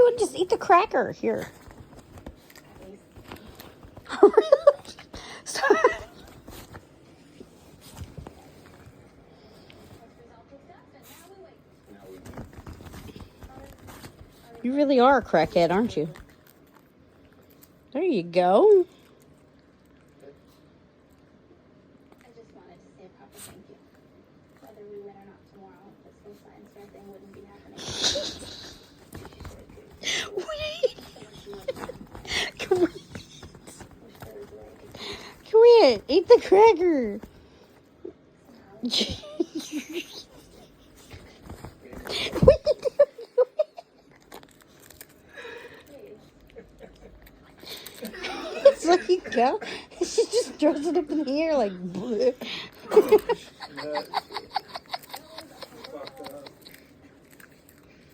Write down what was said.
doing? Just eat the cracker. Here. Stop. You really are a crackhead, aren't you? There you go. I just wanted to say a proper thank you. Whether we win or not tomorrow, this whole science fair thing wouldn't be happening. Wait. Come here. Eat the cracker. What are you doing? It's like you go. She just throws it up in the air like.